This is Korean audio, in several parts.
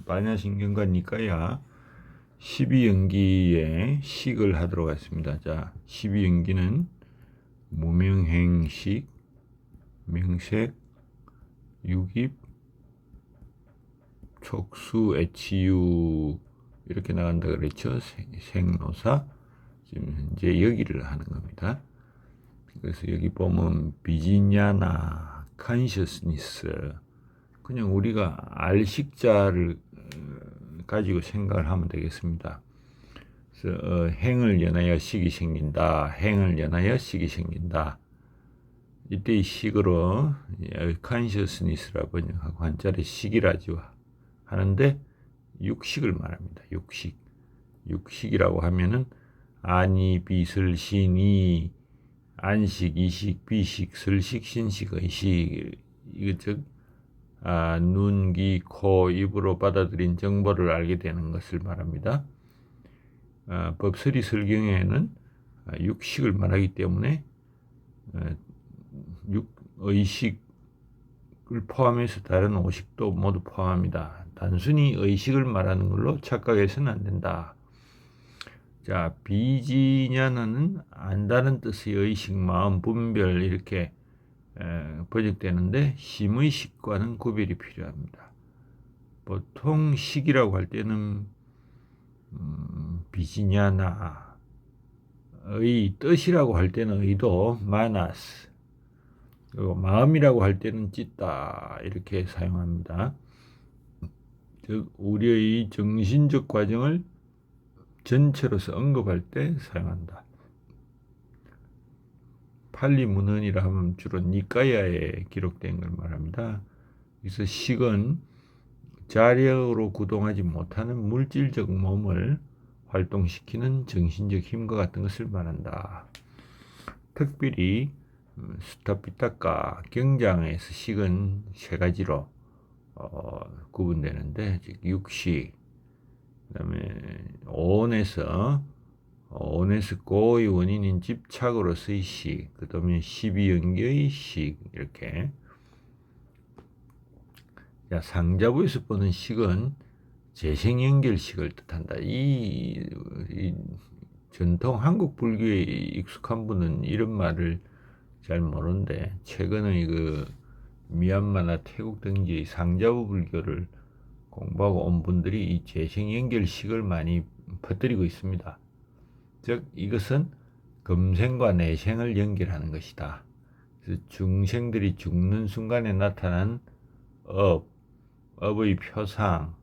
반야신경과 니까야 12연기의 식을 하도록 하겠습니다. 자, 12연기는 무명행식, 명색, 유깁, 촉수, 애치유 이렇게 나간다 그랬죠. 생노사. 지금 현재 여기를 하는 겁니다. 그래서 여기 보면 비지냐나 컨셔스니스, 그냥 우리가 알식자를 가지고 생각을 하면 되겠습니다. 그래서 행을 연하여 식이 생긴다. 행을 연하여 식이 생긴다. 이때 이 식으로 consciousness라 번역하고 한자리 식이라지요 하는데 육식을 말합니다. 육식. 육식이라고 하면은 아니, 비슬, 신이, 안식, 이식, 비식, 슬식, 신식, 의식, 이거 즉 눈, 귀, 코, 입으로 받아들인 정보를 알게 되는 것을 말합니다. 법설이 설경에는 육식을 말하기 때문에 의식을 포함해서 다른 오식도 모두 포함합니다. 단순히 의식을 말하는 걸로 착각해서는 안 된다. 자, 비지냐는 안다는 뜻의 의식, 마음, 분별 이렇게 번역되는데 심의 식과는 구별이 필요합니다. 보통 식이라고 할 때는 비지냐나의 뜻이라고 할 때는 의도, 마나스, 그리고 마음이라고 할 때는 찢다 이렇게 사용합니다. 즉 우리의 정신적 과정을 전체로서 언급할 때 사용한다. 팔리문헌이라 하면 주로 니까야에 기록된 걸 말합니다. 그래서 식은 자력으로 구동하지 못하는 물질적 몸을 활동시키는 정신적 힘과 같은 것을 말한다. 특별히 스타피타카 경장에서 식은 세 가지로 구분되는데, 즉 육식, 그다음에 온에서 고의 원인인 집착으로서의 식, 그다음에 12연계의 식, 이렇게. 자, 상자부에서 보는 식은 재생연결식을 뜻한다. 이 전통 한국 불교에 익숙한 분은 이런 말을 잘 모르는데, 최근의 그 미얀마나 태국 등지의 상자부 불교를 공부하고 온 분들이 이 재생연결식을 많이 퍼뜨리고 있습니다. 즉 이것은 금생과 내생을 연결하는 것이다. 그래서 중생들이 죽는 순간에 나타난 업의 표상,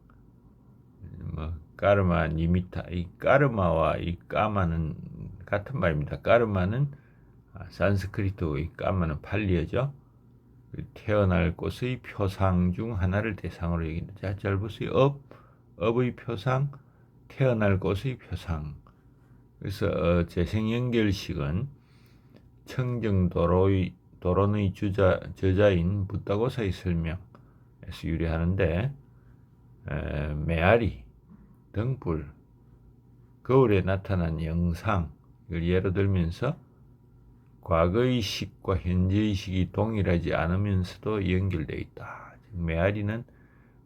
까르마, 니미타, 이 까르마와 이 까마는 같은 말입니다. 까르마는 산스크리트의 까마는 팔리어죠. 태어날 곳의 표상 중 하나를 대상으로 여긴다. 잘 보세요. 업의 표상, 태어날 곳의 표상. 그래서 재생연결식은 청정도론의 저자인 붓다고사의 설명에서 유래하는데, 메아리, 등불, 거울에 나타난 영상, 이걸 예로 들면서 과거의 식과 현재의 식이 동일하지 않으면서도 연결되어 있다. 메아리는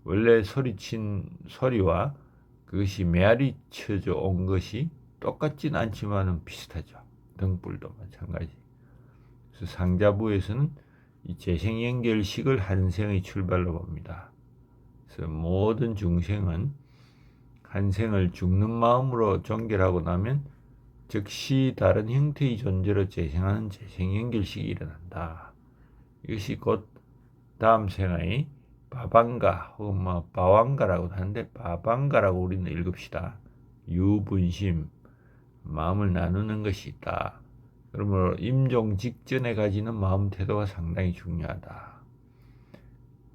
원래 소리친 소리와 그것이 메아리쳐져 온 것이 똑같진 않지만은 비슷하죠. 등불도 마찬가지. 그래서 상자부에서는 이 재생연결식을 한생의 출발로 봅니다. 그래서 모든 중생은 한생을 죽는 마음으로 종결하고 나면 즉시 다른 형태의 존재로 재생하는 재생연결식이 일어난다. 이것이 곧 다음 생의 바방가 혹은 바왕가라고도 하는데, 바방가라고 우리는 읽읍시다. 유분심, 마음을 나누는 것이 있다. 그러므로 임종 직전에 가지는 마음 태도가 상당히 중요하다.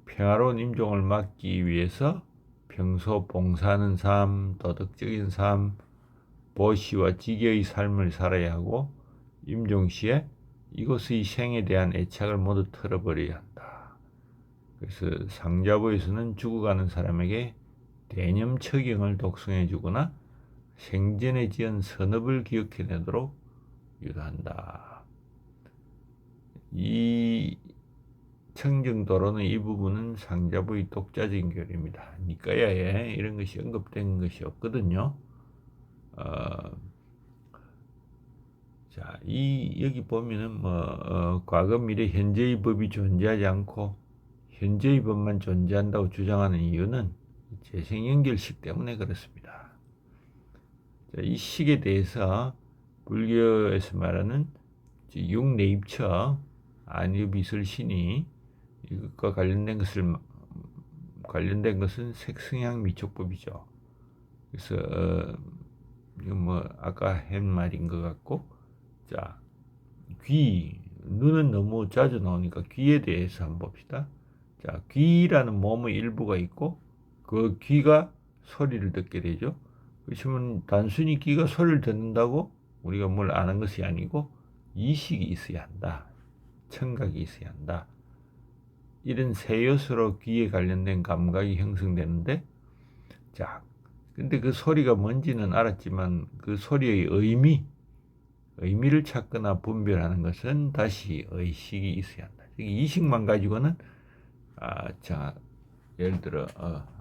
평화로운 임종을 막기 위해서 평소 봉사하는 삶, 도덕적인 삶, 보시와 지게의 삶을 살아야 하고, 임종 시에 이곳의 생에 대한 애착을 모두 털어버려야 한다. 그래서 상자부에서는 죽어가는 사람에게 대념처경을 독송해 주거나 생전에 지은 선업을 기억해내도록 유도한다. 이 청정도로는 이 부분은 상자부의 독자적인 교리입니다. 니까야에 이런 것이 언급된 것이 없거든요. 자, 여기 보면은 과거, 미래, 현재의 법이 존재하지 않고 현재의 법만 존재한다고 주장하는 이유는 재생연결식 때문에 그렇습니다. 자, 이 식에 대해서 불교에서 말하는 육내입처 안유비설신이 이것과 관련된 것은 색성향 미촉법이죠. 그래서 이건 아까 한 말인 것 같고, 자, 눈은 너무 자주 나오니까 귀에 대해서 한번 봅시다. 자, 귀라는 몸의 일부가 있고 그 귀가 소리를 듣게 되죠. 그렇지만 단순히 귀가 소리를 듣는다고 우리가 뭘 아는 것이 아니고 이식이 있어야 한다. 청각이 있어야 한다. 이런 세 요소로 귀에 관련된 감각이 형성되는데, 자, 근데 그 소리가 뭔지는 알았지만 그 소리의 의미를 찾거나 분별하는 것은 다시 의식이 있어야 한다. 이식만 가지고는 자, 예를 들어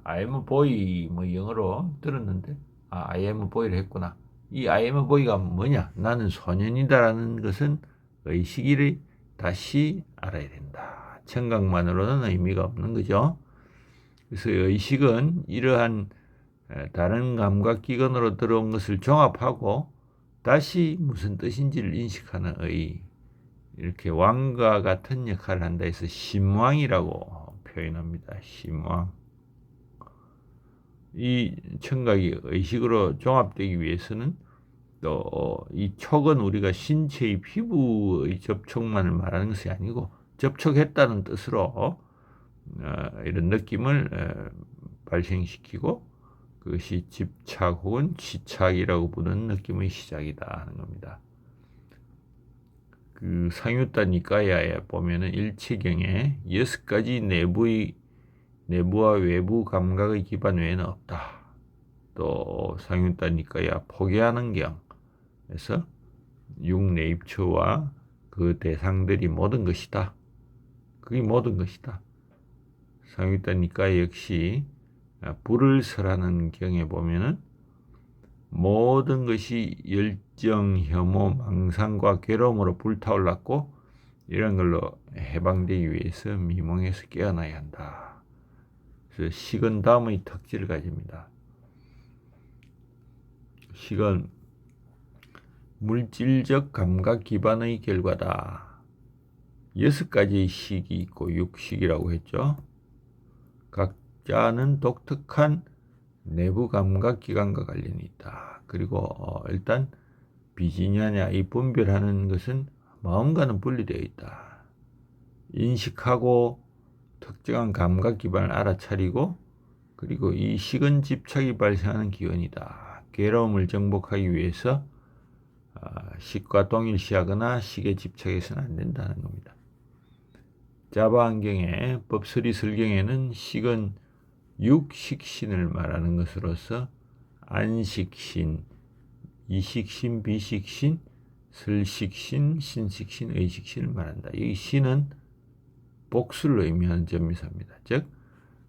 I am a boy 영어로 들었는데 I am a boy를 했구나. 이 I am a boy가 뭐냐? 나는 소년이다라는 것은 의식을 다시 알아야 된다. 청각만으로는 의미가 없는 거죠. 그래서 의식은 이러한 다른 감각기관으로 들어온 것을 종합하고 다시 무슨 뜻인지를 인식하는 이렇게 왕과 같은 역할을 한다 해서 심왕이라고 표현합니다. 심왕. 이 청각이 의식으로 종합되기 위해서는 또 이 촉은 우리가 신체의 피부의 접촉만을 말하는 것이 아니고 접촉했다는 뜻으로 이런 느낌을 발생시키고 그것이 집착 혹은 지착이라고 부르는 느낌의 시작이다 하는 겁니다. 그 상유타 니까야에 보면은 1체경에 6가지 내부와 외부 감각의 기반 외에는 없다. 또 상유타 니까야 포기하는 경에서 육내입처와 그 대상들이 모든 것이다. 그게 모든 것이다. 상유타 니까야 역시 불을 설하는 경에 보면은 모든 것이 열정, 혐오, 망상과 괴로움으로 불타올랐고 이런 걸로 해방되기 위해서 미몽에서 깨어나야 한다. 그래서 식은 다음의 특질을 가집니다. 식은 물질적 감각 기반의 결과다. 6가지의 식이 있고 육식이라고 했죠. 각자는 독특한 내부 감각 기관과 관련이 있다. 그리고 일단 비지냐냐 이 분별하는 것은 마음과는 분리되어 있다. 인식하고 특정한 감각 기반을 알아차리고 그리고 이 식은 집착이 발생하는 기원이다. 괴로움을 정복하기 위해서 식과 동일시하거나 식에 집착해서는 안 된다는 겁니다. 자바 안경의 법설이 설경에는 식은 육식신을 말하는 것으로서 안식신, 이식신, 비식신, 설식신, 신식신, 의식신을 말한다. 이 신은 복수를 의미하는 점미사입니다. 즉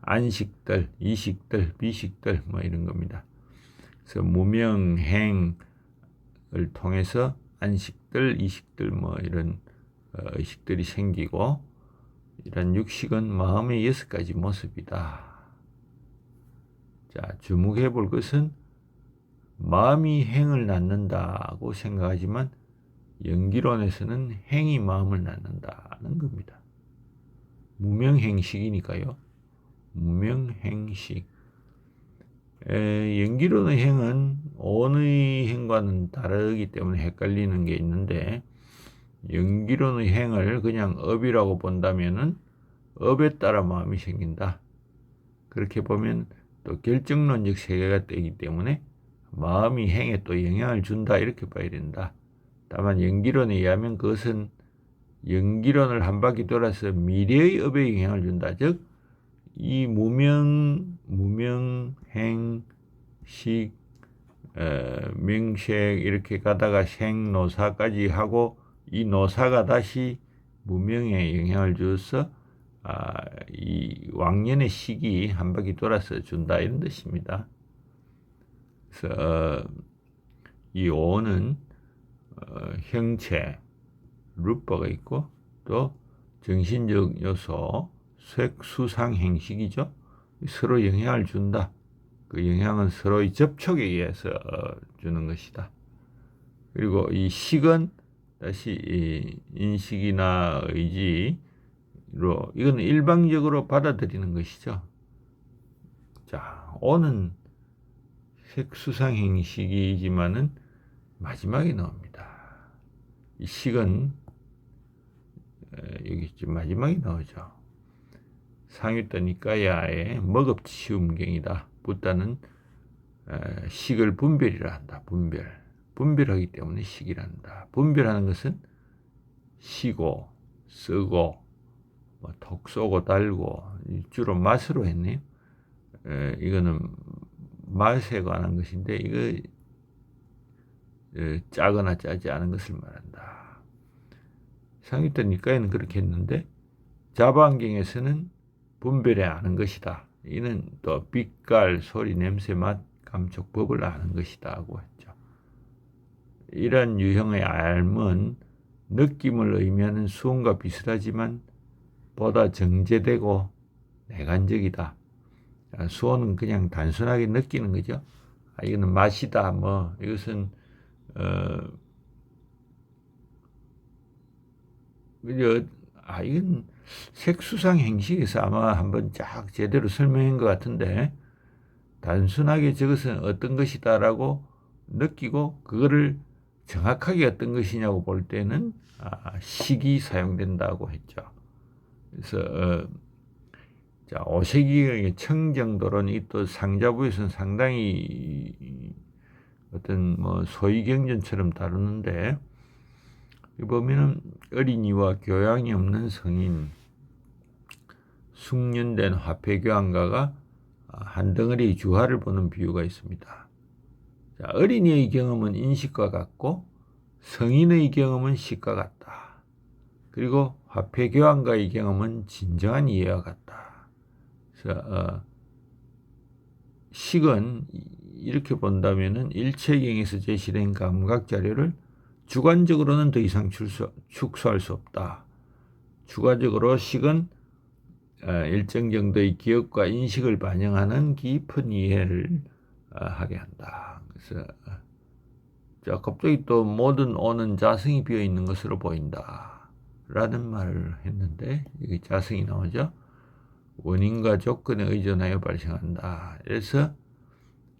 안식들, 이식들, 비식들 이런 겁니다. 그래서 무명행을 통해서 안식들, 이식들 이런 의식들이 생기고 이런 육식은 마음의 6가지 모습이다. 자, 주목해 볼 것은 마음이 행을 낳는다고 생각하지만 연기론에서는 행이 마음을 낳는다는 겁니다. 무명행식이니까요. 무명행식. 연기론의 행은 온의 행과는 다르기 때문에 헷갈리는 게 있는데 연기론의 행을 그냥 업이라고 본다면은 업에 따라 마음이 생긴다. 그렇게 보면 또 결정론적 세계가 되기 때문에 마음이 행에 또 영향을 준다 이렇게 봐야 된다. 다만 연기론에 의하면 그것은 연기론을 한 바퀴 돌아서 미래의 업에 영향을 준다. 즉 이 무명, 행, 식, 명색 이렇게 가다가 생노사까지 하고 이 노사가 다시 무명에 영향을 주어서 이 왕년의 시기 한 바퀴 돌아서 준다 이런 뜻입니다. 그래서 이 오는 형체, 루퍼가 있고 또 정신적 요소, 색수상 행식이죠. 서로 영향을 준다. 그 영향은 서로의 접촉에 의해서 주는 것이다. 그리고 이 식은 다시 이 인식이나 의지로 이건 일방적으로 받아들이는 것이죠. 자, 오는 색수상 행식이지만은 마지막에 나옵니다. 이 식은 여기 지금 마지막에 나오죠. 상유타 니까야의 먹업치움경이다. 붓다는 식을 분별이라 한다. 분별하기 때문에 식이라 한다. 분별하는 것은 시고 쓰고 톡 쏘고 달고 주로 맛으로 했네요. 이거는 맛에 관한 것인데 이거 짜거나 짜지 않은 것을 말한다. 상유타 니까야는 그렇게 했는데 자바안경에서는 분별해 아는 것이다. 이는 또 빛깔, 소리, 냄새, 맛, 감촉, 법을 아는 것이다 하고 했죠. 이런 유형의 알은 느낌을 의미하는 수온과 비슷하지만 보다 정제되고 내관적이다. 수온은 그냥 단순하게 느끼는 거죠. 이거는 맛이다. 이것은 이건 색수상 행식에서 아마 한번 쫙 제대로 설명한 것 같은데 단순하게 저것은 어떤 것이다라고 느끼고 그거를 정확하게 어떤 것이냐고 볼 때는 식이 사용된다고 했죠. 그래서 자, 오색이 청정도론이 또 상자부에서는 상당히 어떤 소위경전처럼 다루는데 보면은 어린이와 교양이 없는 성인, 숙련된 화폐교환가가 한 덩어리의 주화를 보는 비유가 있습니다. 자, 어린이의 경험은 인식과 같고 성인의 경험은 식과 같다. 그리고 화폐교환가의 경험은 진정한 이해와 같다. 그래서 식은 이렇게 본다면은 일체경에서 제시된 감각 자료를 주관적으로는 더 이상 축소할 수 없다. 주관적으로 식은 일정 정도의 기억과 인식을 반영하는 깊은 이해를 하게 한다. 그래서 자, 갑자기 또 모든 오는 자성이 비어 있는 것으로 보인다. 라는 말을 했는데 여기 자성이 나오죠. 원인과 조건에 의존하여 발생한다. 그래서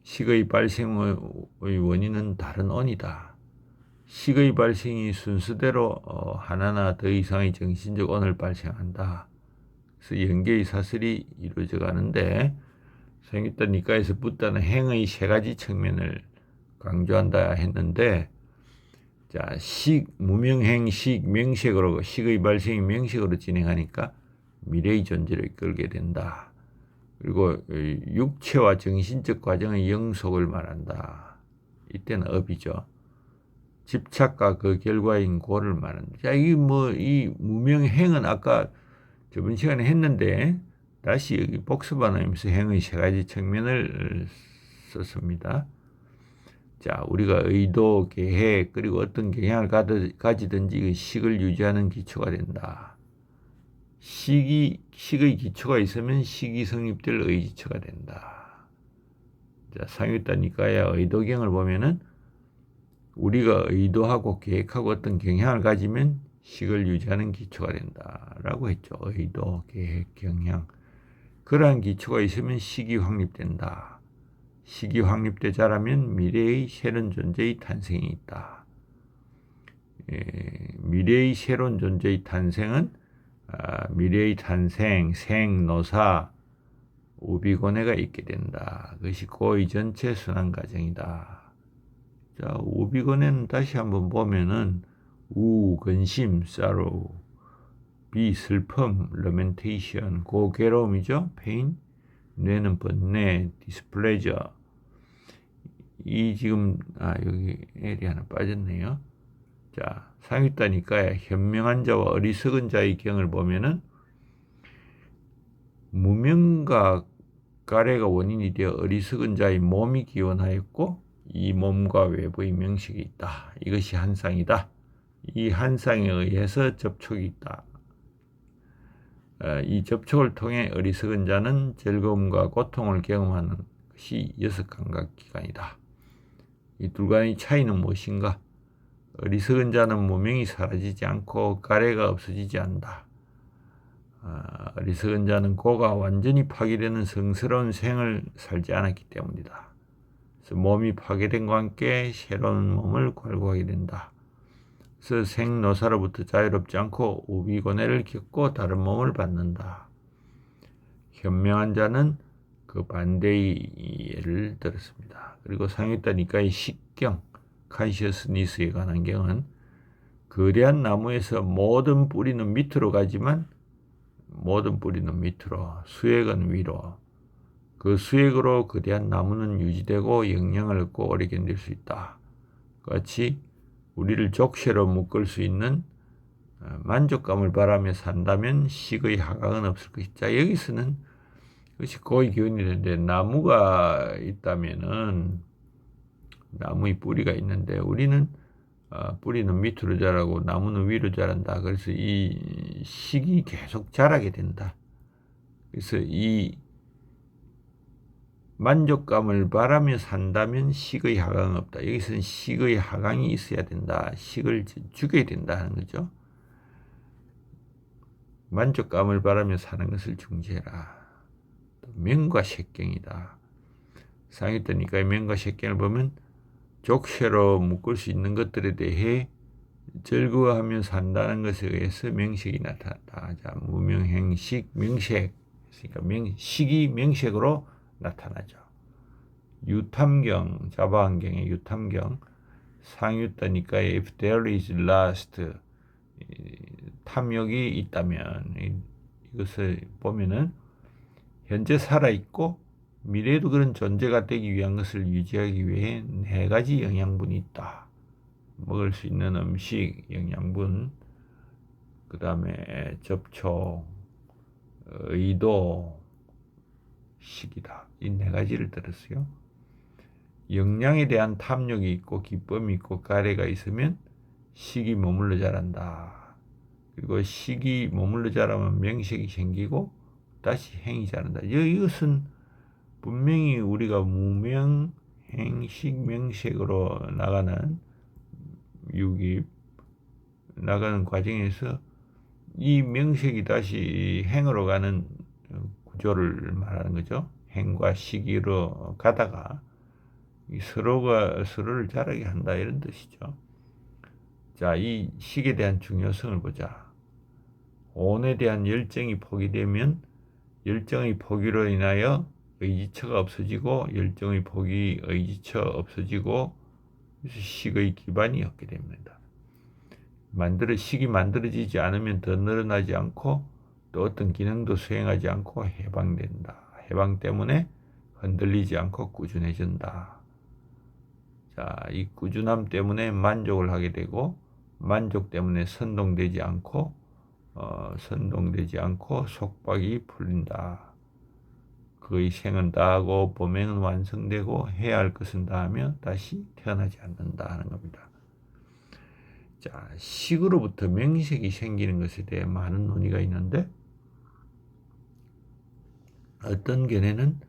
식의 발생의 원인은 다른 온이다. 식의 발생이 순서대로 하나나 더 이상의 정신적 온을 발생한다. 그래서 연계의 사슬이 이루어져 가는데 상유타 니까에서 붓다는 행의 세 가지 측면을 강조한다 했는데 자, 식, 무명행, 식, 명식으로 식의 발생이 명식으로 진행하니까 미래의 존재를 이끌게 된다. 그리고 육체와 정신적 과정의 영속을 말한다. 이때는 업이죠. 집착과 그 결과인 고를 말한다. 자, 이 무명행은 아까 저번 시간에 했는데 다시 여기 복습하면서 행의 세 가지 측면을 썼습니다. 자, 우리가 의도, 계획, 그리고 어떤 경향을 가지든지 식을 유지하는 기초가 된다. 식의 기초가 있으면 식이 성립될 의지처가 된다. 자, 상유타 니까야 의도경을 보면은 우리가 의도하고 계획하고 어떤 경향을 가지면 식을 유지하는 기초가 된다라고 했죠. 의도, 계획, 경향. 그러한 기초가 있으면 식이 확립된다. 식이 확립돼 자라면 미래의 새로운 존재의 탄생이 있다. 미래의 새로운 존재의 탄생은 미래의 탄생, 생노사, 우비고뇌가 있게 된다. 그것이 고의 전체 순환 과정이다. 자, 우비고뇌는 다시 한번 보면은 우, 근심, sorrow, 비, 슬픔, lamentation, 고, 괴로움이죠. pain, 뇌는 번뇌, displeasure. 이 지금 여기 L이 하나 빠졌네요. 자, 상유타 니까야 현명한 자와 어리석은 자의 경을 보면은 무명과 가래가 원인이 되어 어리석은 자의 몸이 기원하였고 이 몸과 외부의 명식이 있다. 이것이 한상이다. 이 한상에 의해서 접촉이 있다. 이 접촉을 통해 어리석은 자는 즐거움과 고통을 경험하는 것이 여섯 감각기관이다. 이 둘간의 차이는 무엇인가? 어리석은 자는 무명이 사라지지 않고 가래가 없어지지 않는다. 어리석은 자는 고가 완전히 파괴되는 성스러운 생을 살지 않았기 때문이다. 그래서 몸이 파괴된과 함께 새로운 몸을 괄구하게 된다. 그래서 생노사로부터 자유롭지 않고 우비고뇌를 겪고 다른 몸을 받는다. 현명한 자는 그 반대의 예를 들었습니다. 그리고 상유다 니까의 식경, 컨시어스니스에 관한 경은 거대한 나무에서 모든 뿌리는 밑으로 가지만 모든 뿌리는 밑으로, 수액은 위로. 그 수액으로 거대한 나무는 유지되고 영향을 얻고 오래 견딜 수 있다. 같이 우리를 족쇄로 묶을 수 있는 만족감을 바라며 산다면 식의 하강은 없을 것이다. 여기서는 그것이 고의 기운이 되는데 나무가 있다면은 나무의 뿌리가 있는데 우리는 뿌리는 밑으로 자라고 나무는 위로 자란다. 그래서 이 식이 계속 자라게 된다. 그래서 이 만족감을 바라며 산다면 식의 하강은 없다. 여기서는 식의 하강이 있어야 된다. 식을 죽여야 된다 하는 거죠. 만족감을 바라며 사는 것을 중지해라. 명과색경이다. 상했다니까 명과색경을 보면 족쇄로 묶을 수 있는 것들에 대해 즐거워하며 산다는 것에 의해서 명색이 나타난다. 자, 무명행식, 명색. 그러니까 식이 명색으로 나타나죠. 유탐경, 자바환경의 유탐경, 상유다니까 if there is lust, 탐욕이 있다면 이것을 보면은 현재 살아있고 미래에도 그런 존재가 되기 위한 것을 유지하기 위해 네 가지 영양분이 있다. 먹을 수 있는 음식, 영양분, 그 다음에 접촉, 의도, 식이다. 이 네 가지를 들었어요. 영양에 대한 탐욕이 있고 기쁨이 있고 가래가 있으면 식이 머물러 자란다. 그리고 식이 머물러 자라면 명색이 생기고 다시 행이 자란다. 이것은 분명히 우리가 무명, 행식, 명색으로 나가는 유기 나가는 과정에서 이 명색이 다시 행으로 가는 구조를 말하는 거죠. 행과 식으로 가다가 서로가 서로를 자라게 한다 이런 뜻이죠. 자, 이 식에 대한 중요성을 보자. 온에 대한 열정이 포기되면 열정의 포기로 인하여 의지처가 없어지고 열정의 포기, 의지처 없어지고 식의 기반이 없게 됩니다. 식이 만들어지지 않으면 더 늘어나지 않고 또 어떤 기능도 수행하지 않고 해방된다. 해방 때문에 흔들리지 않고 꾸준해진다. 자, 이 꾸준함 때문에 만족을 하게 되고 만족 때문에 선동되지 않고 속박이 풀린다. 그의 생은 다하고 범행은 완성되고 해야 할 것은 다하며 다시 태어나지 않는다 하는 겁니다. 자, 식으로부터 명색이 생기는 것에 대해 많은 논의가 있는데 어떤 견해는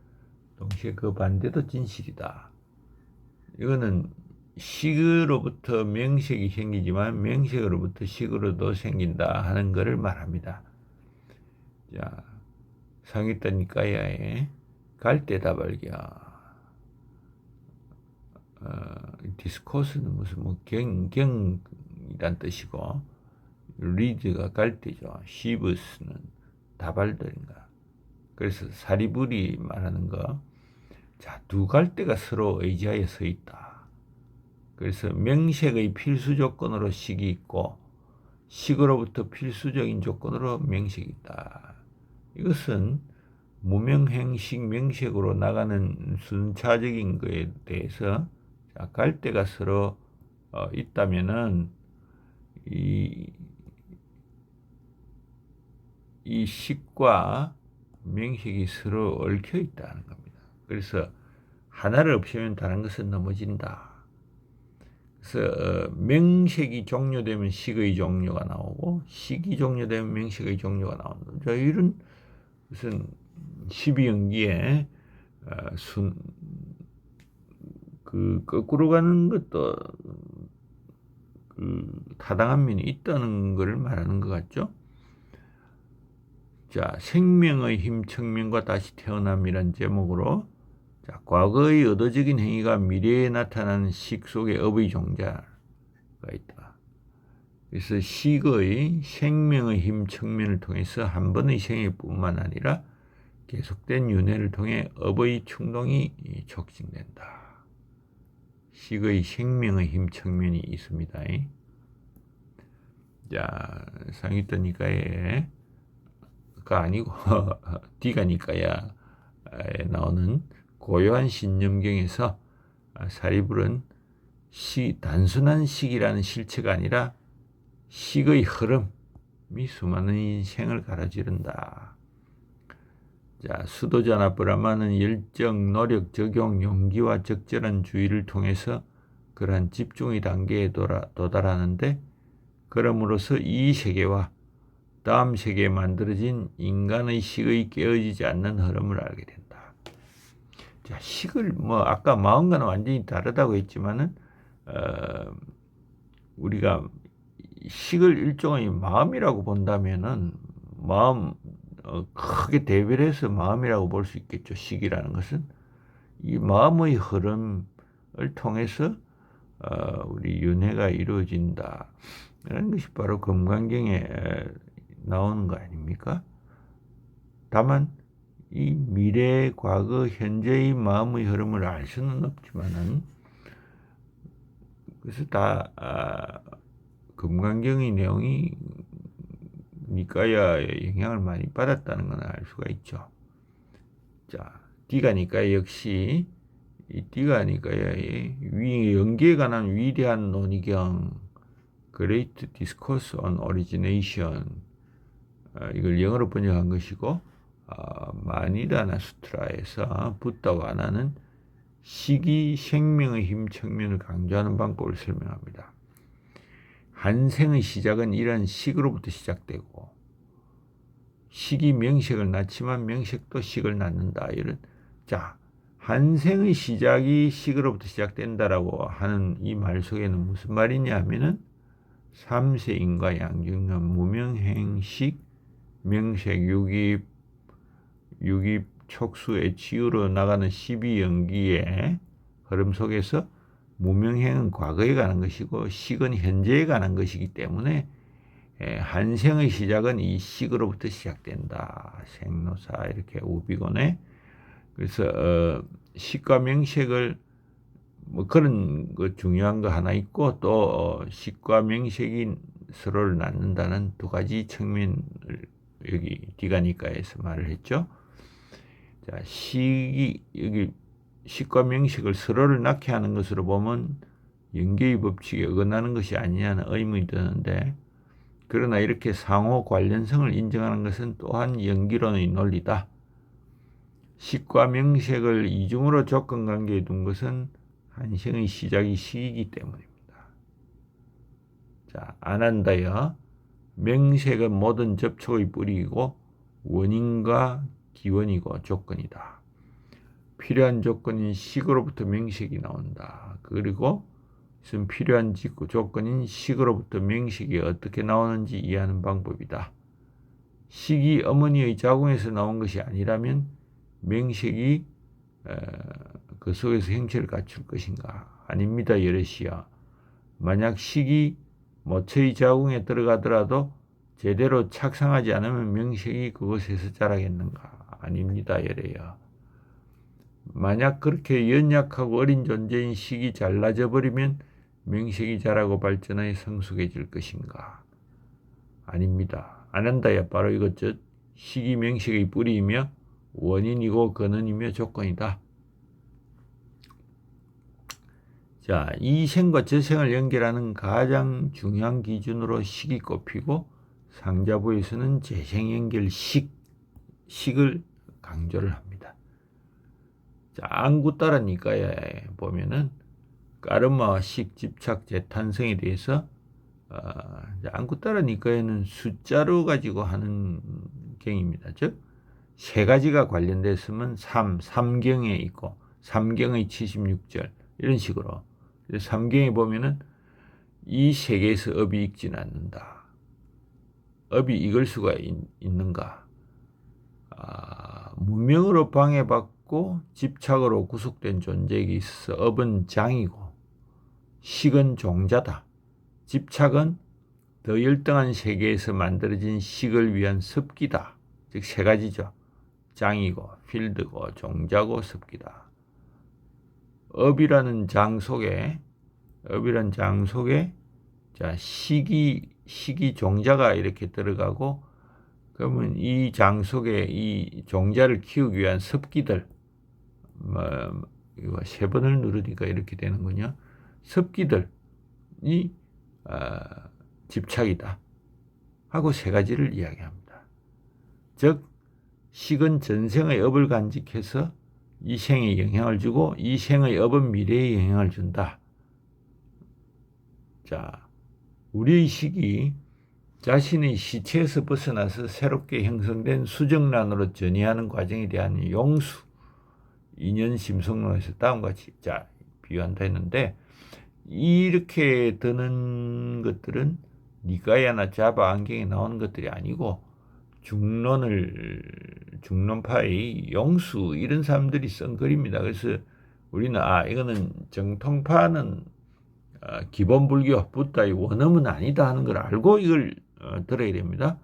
동시에 그 반대도 진실이다. 이거는 식으로부터 명색이 생기지만 명색으로부터 식으로도 생긴다 하는 것을 말합니다. 자, 상유다 니까야의 갈대다발기야. 디스코스는 무슨 경이란 뜻이고 리드가 갈대죠. 시브스는 다발들인가. 그래서 사리불이 말하는 거. 자, 두 갈대가 서로 의지하여 서 있다. 그래서 명색의 필수 조건으로 식이 있고 식으로부터 필수적인 조건으로 명색이 있다. 이것은 무명행식 명색으로 나가는 순차적인 것에 대해서 갈대가 서로 있다면은 이 식과 명색이 서로 얽혀 있다는 겁니다. 그래서 하나를 없애면 다른 것은 넘어진다. 그래서 명색이 종료되면 식의 종료가 나오고 식이 종료되면 명색의 종료가 나온다. 자, 이런 무슨 12연기에 거꾸로 가는 것도 타당한 면이 있다는 것을 말하는 것 같죠. 자, 생명의 힘 측면과 다시 태어남이란 제목으로, 자, 과거의 의도적인 행위가 미래에 나타나는 식 속의 업의 종자가 있다. 그래서 식의 생명의 힘 측면을 통해서 한 번의 생애뿐만 아니라 계속된 윤회를 통해 업의 충동이 촉진된다. 식의 생명의 힘 측면이 있습니다. 자, 상유토니까에 가 아니고 디가니까야에 나오는 고요한 신념경에서 사리불은 단순한 식이라는 실체가 아니라 식의 흐름이 수많은 인생을 가로지른다. 자, 수도자나 브라마는 열정, 노력, 적용, 용기와 적절한 주의를 통해서 그러한 집중의 단계에 도달하는데, 그럼으로써 이 세계와 다음 세계에 만들어진 인간의 식의 깨어지지 않는 흐름을 알게 된다. 자, 식을 아까 마음과는 완전히 다르다고 했지만은 우리가 식을 일종의 마음이라고 본다면은 마음 크게 대별해서 마음이라고 볼 수 있겠죠. 식이라는 것은 이 마음의 흐름을 통해서 우리 윤회가 이루어진다. 이런 것이 바로 금강경에 나오는 거 아닙니까? 다만 이 미래, 과거, 현재의 마음의 흐름을 알 수는 없지만은, 그래서 다 금강경의 내용이 니까야의 영향을 많이 받았다는 건 알 수가 있죠. 자, 디가니까야 역시 이 디가니까야의 연기에 관한 위대한 논의경 Great Discourse on Origination, 이걸 영어로 번역한 것이고, 마니다나 수트라에서 붓다와 나는 식이 생명의 힘 측면을 강조하는 방법을 설명합니다. 한생의 시작은 이런 식으로부터 시작되고, 식이 명색을 낳지만 명색도 식을 낳는다. 자, 한생의 시작이 식으로부터 시작된다라고 하는 이 말 속에는 무슨 말이냐 하면은 삼세인과 양중년, 무명행식, 명색, 유깁, 촉수의 치유로 나가는 12연기의 흐름 속에서 무명행은 과거에 가는 것이고 식은 현재에 가는 것이기 때문에 한생의 시작은 이 식으로부터 시작된다. 생로사 이렇게 우비곤에. 그래서 식과 명색을 그런 거 중요한 거 하나 있고, 또 식과 명색이 서로를 낳는다는 두 가지 측면을 여기 디가니까에서 말을 했죠. 자, 여기 식과 명색을 서로를 낳게 하는 것으로 보면 연계의 법칙에 어긋나는 것이 아니냐는 의문이 드는데, 그러나 이렇게 상호 관련성을 인정하는 것은 또한 연기론의 논리다. 식과 명색을 이중으로 조건관계에 둔 것은 한생의 시작이 식이기 때문입니다. 자, 아난다여, 명색은 모든 접촉의 뿌리이고 원인과 기원이고 조건이다. 필요한 조건인 식으로부터 명색이 나온다. 그리고 필요한 조건인 식으로부터 명색이 어떻게 나오는지 이해하는 방법이다. 식이 어머니의 자궁에서 나온 것이 아니라면 명색이 그 속에서 형체를 갖출 것인가? 아닙니다, 여럿이여. 만약 식이 모처의 자궁에 들어가더라도 제대로 착상하지 않으면 명색이 그곳에서 자라겠는가? 아닙니다, 여래여. 만약 그렇게 연약하고 어린 존재인 식이 잘라져 버리면 명색이 자라고 발전하여 성숙해질 것인가? 아닙니다. 아난다야, 바로 이것즉 식이 명색의 뿌리이며 원인이고 근원이며 조건이다. 자, 이 생과 저 생을 연결하는 가장 중요한 기준으로 식이 꼽히고, 상자부에서는 재생 연결 식을 강조를 합니다. 자, 안구따라 니까야에 보면은 까르마와 식, 집착, 재탄생에 대해서 안구따라 니까야는 숫자로 가지고 하는 경입니다. 즉, 세 가지가 관련됐으면 삼경에 있고, 삼경의 76절, 이런 식으로. 삼경에 보면은 이 세계에서 업이 익지는 않는다. 업이 익을 수가 있는가? 무명으로 방해받고 집착으로 구속된 존재에게 있어서 업은 장이고 식은 종자다. 집착은 더 열등한 세계에서 만들어진 식을 위한 습기다. 즉 세 가지죠. 장이고 필드고 종자고 습기다. 업이라는 장 속에 자 식이 종자가 이렇게 들어가고, 그러면 이 장 속에 이 종자를 키우기 위한 습기들, 이거 세 번을 누르니까 이렇게 되는군요. 습기들이 집착이다 하고 세 가지를 이야기합니다. 즉 식은 전생의 업을 간직해서 이 생에 영향을 주고 이 생의 업은 미래에 영향을 준다. 자, 우리의 식이 자신의 시체에서 벗어나서 새롭게 형성된 수정란으로 전이하는 과정에 대한 용수, 인연심성론에서 다음과 같이 비유한다 했는데, 이렇게 드는 것들은 니까야나 자바 안경에 나오는 것들이 아니고 중론파의 용수 이런 사람들이 쓴 글입니다. 그래서 우리는 이거는 정통파는 기본 불교 부다의 원음은 아니다 하는 걸 알고 이걸 들어야 됩니다.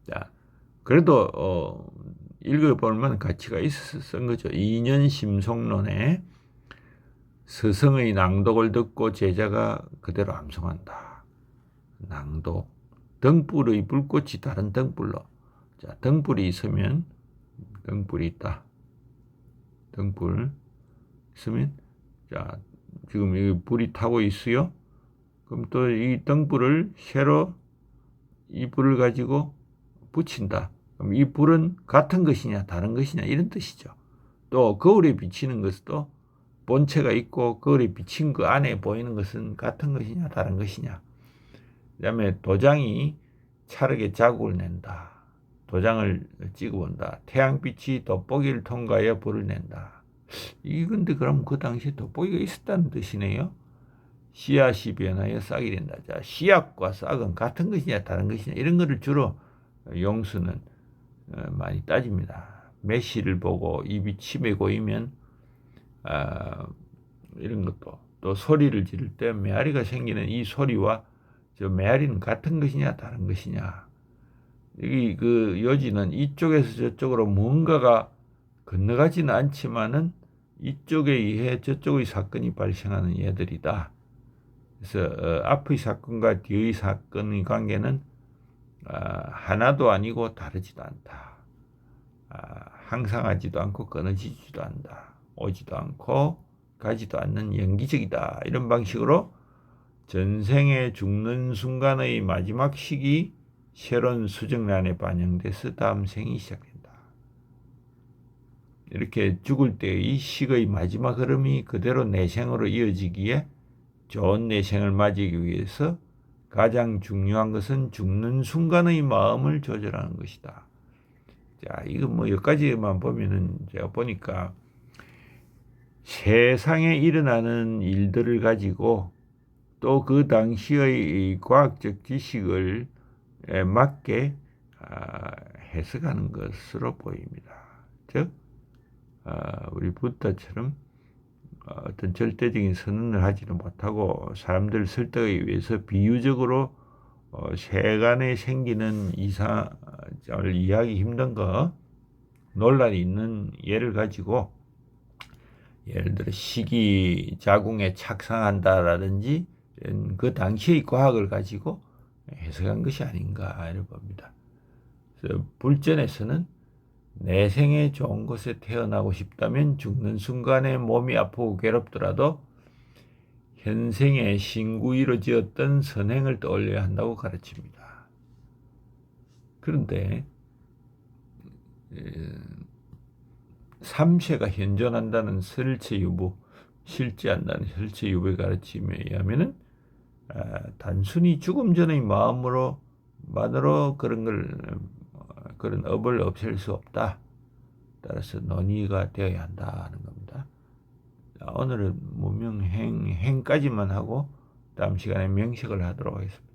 자, 그래도 읽어볼 가치가 있어서 쓴 거죠. 이년심성론에 스승의 낭독을 듣고 제자가 그대로 암송한다. 낭독. 등불의 불꽃이 다른 등불로. 자, 등불이 있으면 등불이 있다. 등불 있으면 자, 지금 이 불이 타고 있어요. 그럼 또 이 등불을 새로 이 불을 가지고 붙인다. 그럼 이 불은 같은 것이냐 다른 것이냐 이런 뜻이죠. 또 거울에 비치는 것도 본체가 있고 거울에 비친 그 안에 보이는 것은 같은 것이냐 다른 것이냐. 그다음에 도장이 찰흙에 자국을 낸다. 도장을 찍어본다. 태양빛이 돋보기를 통과하여 불을 낸다. 근데 그럼 그 당시에 돋보기가 있었다는 뜻이네요. 씨앗이 변하여 싹이 된다. 자, 씨앗과 싹은 같은 것이냐 다른 것이냐 이런 거를 주로 용수는 많이 따집니다. 메시를 보고 입이 침에 고이면 이런 것도, 또 소리를 지를 때 메아리가 생기는 이 소리와 저 메아리는 같은 것이냐 다른 것이냐. 여기 그 요지는 이쪽에서 저쪽으로 뭔가가 건너가지는 않지만은 이쪽에 의해 저쪽의 사건이 발생하는 얘들이다. 그래서 앞의 사건과 뒤의 사건의 관계는 하나도 아니고 다르지도 않다. 항상하지도 않고 끊어지지도 않다. 오지도 않고 가지도 않는 영기적이다. 이런 방식으로 전생에 죽는 순간의 마지막 시기 새로운 수정란에 반영돼서 다음 생이 시작된다. 이렇게 죽을 때의 식의 마지막 흐름이 그대로 내생으로 이어지기에 좋은 내생을 맞이하기 위해서 가장 중요한 것은 죽는 순간의 마음을 조절하는 것이다. 자, 이거 여기까지만 보면은 제가 보니까 세상에 일어나는 일들을 가지고 또 그 당시의 과학적 지식을 맞게 해석하는 것으로 보입니다. 즉, 우리 부다처럼 어떤 절대적인 선언을 하지는 못하고 사람들을 설득하기 위해서 비유적으로 세간에 생기는 이상을 이해하기 힘든 논란이 있는 예를 가지고, 예를 들어 식이 자궁에 착상한다라든지 그 당시의 과학을 가지고 해석한 것이 아닌가 이렇게 봅니다. 그래서 불전에서는 내생에 좋은 곳에 태어나고 싶다면 죽는 순간에 몸이 아프고 괴롭더라도 현생에 신구이로 지었던 선행을 떠올려야 한다고 가르칩니다. 그런데 삼세가 현존한다는 설체유부, 실제한다는 설체유부의 가르침에 의하면은 단순히 죽음 전의 마음으로만으로 그런 업을 없앨 수 없다. 따라서 논의가 되어야 한다는 겁니다. 자, 오늘은 무명행까지만 하고 다음 시간에 명식을 하도록 하겠습니다.